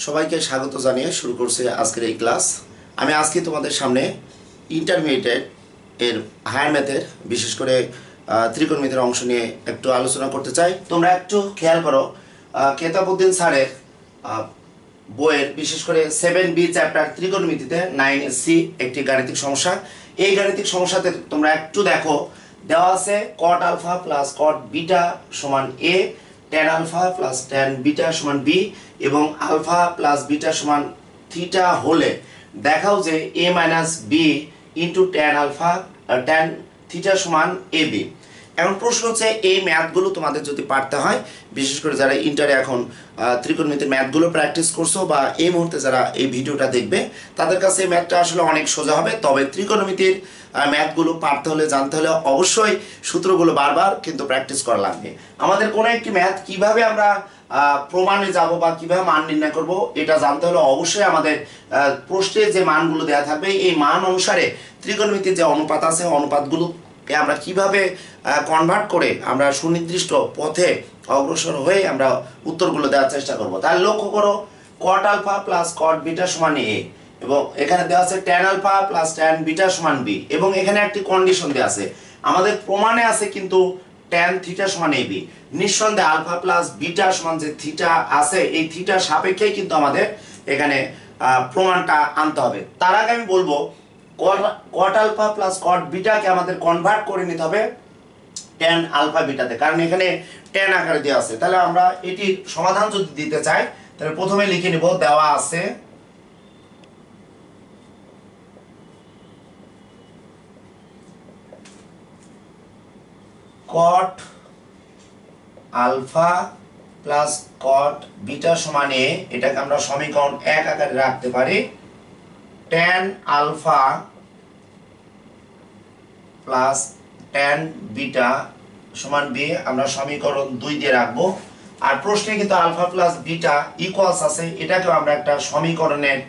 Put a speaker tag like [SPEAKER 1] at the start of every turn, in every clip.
[SPEAKER 1] সবাইকে স্বাগত জানিয়ে শুরু করছি আজকের এই ক্লাস। আমি আজকে তোমাদের সামনে ইন্টারমিডিয়েট এর হায়ার ম্যাথের বিশেষ করে ত্রিকোণমিতির অংশ নিয়ে একটু আলোচনা করতে চাই। তোমরা একটু খেয়াল করো, কেতাবউদ্দিন স্যারের বইয়ের বিশেষ করে 7B চ্যাপ্টার ত্রিকোণমিতিতে 9C একটি গাণিতিক সমস্যা। এই গাণিতিক সমস্যাতে তোমরা একটু দেখো, দেওয়া আছে cot alpha plus cot beta সমান a, tan alpha plus tan beta সমান b এবং আলফা প্লাস বিটা সমান থিটা হলে দেখাও যে a minus b into tan alpha tan theta সমান ab। এখন প্রশ্ন হচ্ছে এই ম্যাথগুলো তোমাদের যদি পারতে হয়, বিশেষ করে যারা ইন্টারে এখন ত্রিকোণমিতির ম্যাথগুলো প্র্যাকটিস করছো বা এই মুহূর্তে যারা এই ভিডিওটা দেখবে, তাদের কাছে এই ম্যাথটা আসলে অনেক সোজা হবে। তবে ত্রিকোণমিতির ম্যাথগুলো পারতে হলে, জানতে হলে অবশ্যই সূত্রগুলো বারবার কিন্তু প্র্যাকটিস করা লাগবে। আমাদের কোনো একটি ম্যাথ কিভাবে আমরা প্রমাণে যাব বা কিভাবে মান নির্ণয় করব, এটা জানতে হলে অবশ্যই আমাদের প্রশ্নে যে মানগুলো দেওয়া থাকবে এই মান অনুসারে ত্রিকোণমিতির যে অনুপাত আছে অনুপাতগুলো আমরা কিভাবে কনভার্ট করে আমরা সুনির্দিষ্ট পথে অগ্রসর হয়ে আমরা উত্তরগুলো দেওয়ার চেষ্টা করব। তাহলে লক্ষ্য করো, cot alpha plus cot beta সমান a এবং এখানে দেওয়া আছে tan alpha plus tan beta সমান b এবং এখানে একটি কন্ডিশন দেওয়া আছে। আমাদের প্রমাণে আছে কিন্তু tan থিটা সমান ab। নিঃসন্দেহে আলফা প্লাস বিটা সমান যে থিটা আছে এই থিটার সাপেক্ষেই কিন্তু আমাদের এখানে প্রমাণটা আনতে হবে। তার আগে আমি বলবো cot আলফা প্লাস cot বিটাকে আমাদের কনভার্ট করে নিতে হবে tan আলফা বিটাতে, কারণ এখানে tan আকারে দেওয়া আছে। তাহলে আমরা এটির সমাধান যদি দিতে চাই তাহলে প্রথমে লিখে নিব, দেওয়া আছে cot alpha plus cot beta সমান a, এটাকে আমরা সমীকরণ 1 আকারে রাখতে পারি। tan alpha plus tan beta সমান b আমরা সমীকরণ 2 দিয়ে রাখবো। আর প্রশ্নে কিন্তু আলফা প্লাস বিটা ইকুয়ালস আছে, এটাকেও আমরা একটা সমীকরণের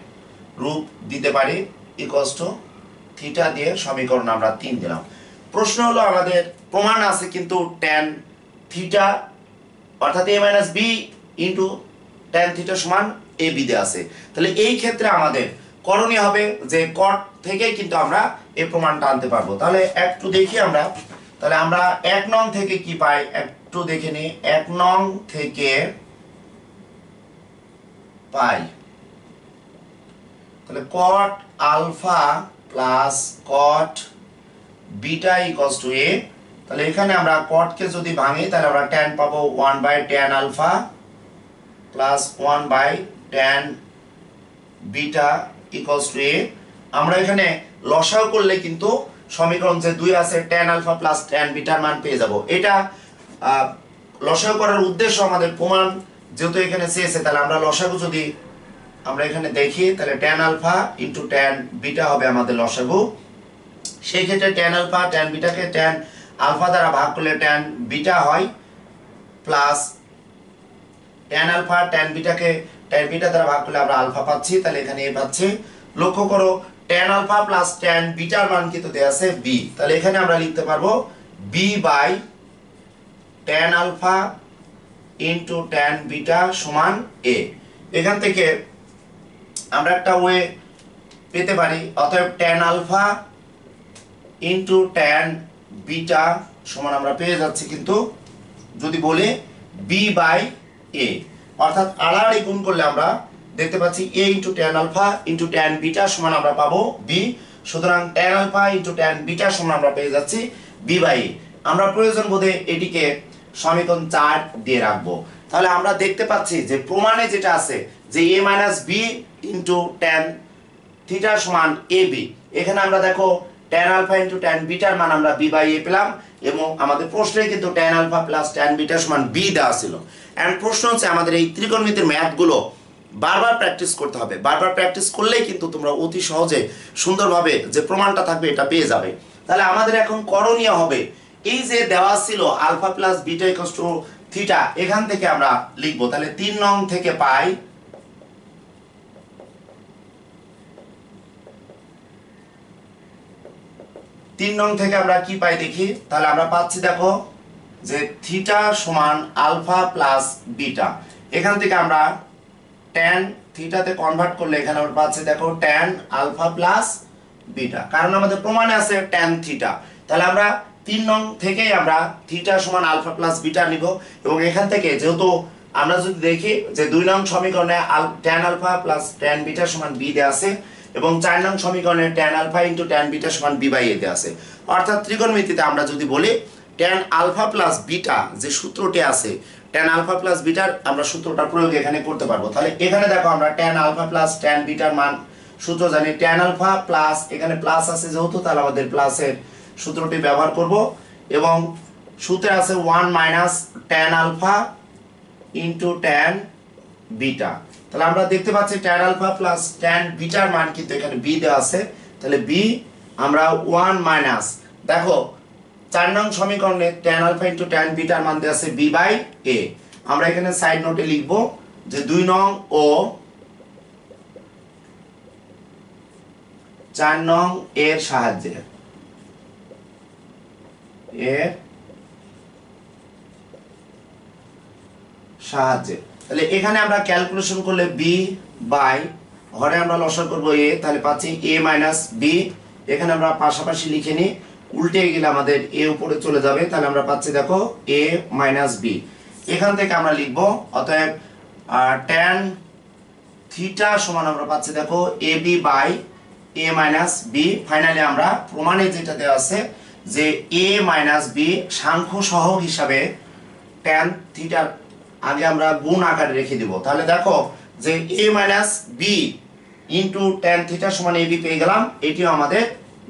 [SPEAKER 1] রূপ দিতে পারি, ইকুয়ালস টু থিটা দিয়ে সমীকরণ আমরা 3 দিলাম। প্রশ্ন হলো আমাদের প্রমাণ আছে কিন্তু tan থিটা অর্থাৎ a minus b into tan theta সমান ab দিয়ে আছে। তাহলে এই ক্ষেত্রে আমাদের করণীয় হবে যে cot থেকে কিন্তু আমরা এই প্রমাণটা আনতে পারবো। তাহলে একটু দেখি আমরা, তাহলে আমরা 1 নং থেকে কি পাই একটু দেখে নিই। 1 নং থেকে পাই তাহলে cot alpha plus cot beta equals to a। তাহলে এখানে আমরা cot কে যদি ভাঙি তাহলে আমরা tan পাবো 1/tan alpha plus 1/tan beta equals to a। আমরা এখানে লসাগু করলে কিন্তু সমীকরণ যে 2 আছে tan আলফা প্লাস tan বিটার মান পেয়ে যাব। এটা লসাগু করার উদ্দেশ্য আমাদের প্রমাণ যেহেতু এখানে চেয়েছে, তাহলে আমরা লসাগু যদি আমরা এখানে দেখি তাহলে tan alpha into tan beta হবে আমাদের লসাগু। সেই ক্ষেত্রে tan আলফা tan বিটাকে tan আলফা দ্বারা ভাগ করলে tan বিটা হয়, প্লাস tan আলফা tan বিটাকে tan বিটা দ্বারা ভাগ করলে আমরা আলফা পাচ্ছি, তাহলে এখানে a পাচ্ছি। লক্ষ্য করো tan আলফা প্লাস tan বিটার মান কিন্তু দেয়া আছে b, তাহলে এখানে আমরা লিখতে পারবো b by tan alpha into tan beta সমান a। এখান থেকে আমরা একটা ওয়ে পেতে পারি, অতএব tan alpha into tan beta সমান আমরা পেয়ে যাচ্ছি কিন্তু যদি বলি b বাই a, অর্থাৎ আড়াআড়ি গুণ করলে আমরা দেখতে পাচ্ছি a into tan alpha into tan beta সমান আমরা পাবো b। সুতরাং tan alpha into tan beta সমান আমরা পেয়ে যাচ্ছি b বাই a। আমরা প্রয়োজন বোধে এটিকে সমীকরণ 4 দিয়ে রাখবো। তাহলে আমরা দেখতে পাচ্ছি যে প্রমাণে যেটা আছে যে a minus b into tan theta সমান ab, এখানে আমরা দেখো tan আলফা ইনটু tan বিটার মান আমরা b বাই a পেলাম এবং আমাদের প্রশ্নে কিন্তু tan alpha plus tan beta সমান b দেওয়া ছিল। এন্ড প্রশ্ন হচ্ছে আমাদের এই ত্রিকোণমিতির ম্যাথগুলো বারবার প্র্যাকটিস করতে হবে। বারবার প্র্যাকটিস করলেই কিন্তু তোমরা অতি সহজে সুন্দরভাবে যে প্রমাণটা থাকবে এটা পেয়ে যাবে। তাহলে আমাদের এখন করণীয় হবে এই যে দেওয়া ছিল alpha plus beta equals to theta, এখান থেকে আমরা লিখবো। তাহলে 3 নং থেকে পাই 3 নং থেকে আমরা কি পাই দেখি। তাহলে আমরা পাচ্ছি দেখো যে থিটা সমান আলফা প্লাস বিটা, এখান থেকে আমরা tan থিটাতে কনভার্ট করলে এখানে আমরা পাচ্ছি দেখো ট্যান আলফা প্লাস বিটা, কারণ আমাদের প্রমাণে আছে ট্যান থিটা। তাহলে আমরা 3 নং থেকেই আমরা থিটা সমান আলফা প্লাস বিটা নিব, এবং এখান থেকে যেহেতু আমরা যদি দেখি যে 2 নং সমীকরণে tan alpha plus tan beta সমান বি দেয়া আছে, এবং 4 নং সমীকরণে tan alpha into tan beta সমান বি বাই এ দেয়া আছে। অর্থাৎ ত্রিকোণমিতিতে আমরা যদি বলি ট্যান আলফা প্লাস বিটা যে সূত্রটি আছে, ট্যান আলফা প্লাস বিটার আমরা সূত্রটা প্রয়োগ এখানে করতে পারবো। তাহলে এখানে দেখো আমরা ট্যান আলফা প্লাস ট্যান বিটার মান সূত্র জানি, ট্যান আলফা প্লাস এখানে প্লাস আছে যেহেতু, তাহলে আমাদের প্লাসের সূত্রটি ব্যবহার করব, এবং সূত্রে আছে 1 minus tan alpha into tan beta. তাহলে আমরা দেখতে পাচ্ছি ট্যান আলফা প্লাস ট্যান বিটার মান কিন্তু এখানে বি দেওয়া আছে, তাহলে বি আমরা 1 মাইনাস দেখো 4 নং সমীকরণে ট্যান আলফা ইন্টু ট্যান বিটার মান দেওয়া আছে বি বাই এ। আমরা এখানে সাইড নোটে লিখব যে 2 নং ও 4 নং এর সাহায্যে তাহলে এখানে আমরা ক্যালকুলেশন করলে বি বাই হরে আমরা লসাগু করব এ, তাহলে পাচ্ছি এ মাইনাস বি। এখানে আমরা পাশাপাশি লিখে নিই, উল্টে গেলে আমাদের এ উপরে চলে যাবে, তাহলে আমরা পাচ্ছি দেখো এ মাইনাস বি। এখান থেকে আমরা লিখব অতএব ট্যান থিটা সমান আমরা পাচ্ছি দেখো A B by A minus B. Finally আমরা প্রমাণে যেটা দেওয়া আছে যে এ মাইনাস বি সাংখ্য সহগ হিসাবে ট্যান থিটার আগে আমরা গুণ আকারে রেখে দিব। তাহলে দেখো যে A minus B into tan theta সমান এ বি পেয়ে গেলাম। এটিও আমাদের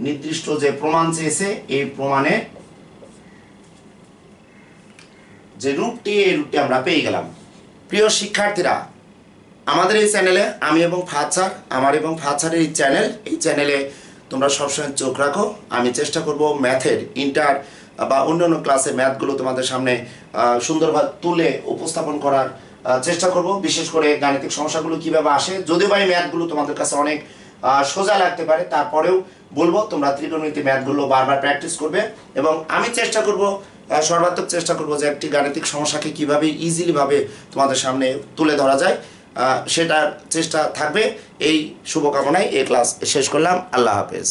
[SPEAKER 1] নির্দিষ্ট যে প্রমাণ চেয়েছে এই প্রমাণে যে রূপটি, এই রূপটি আমরা পেয়ে গেলাম। প্রিয় শিক্ষার্থীরা, আমাদের এই চ্যানেলে আমি এবং ফাহাদ স্যার, আমার এবং ফাহাদ স্যারের এই চ্যানেলে তোমরা সবসময় চোখ রাখো। আমি চেষ্টা করব ম্যাথের ইন্টার বা অন্যান্য ক্লাসের ম্যাথগুলো তোমাদের সামনে সুন্দরভাবে তুলে উপস্থাপন করার চেষ্টা করব। বিশেষ করে গাণিতিক সমস্যাগুলো কিভাবে আসে, যদিও বা এই ম্যাথগুলো তোমাদের কাছে অনেক সোজা লাগতে পারে, তারপরেও বলবো তোমরা ত্রিকোণমিতি ম্যাথগুলো বারবার প্র্যাকটিস করবে, এবং আমি চেষ্টা করব সর্বাত্মক চেষ্টা করব যে একটি গাণিতিক সমস্যাকে কিভাবে ইজিলি ভাবে তোমাদের সামনে তুলে ধরা যায়, সেটার চেষ্টা থাকবে। এই শুভকামনায় এই ক্লাস শেষ করলাম। আল্লাহ হাফেজ।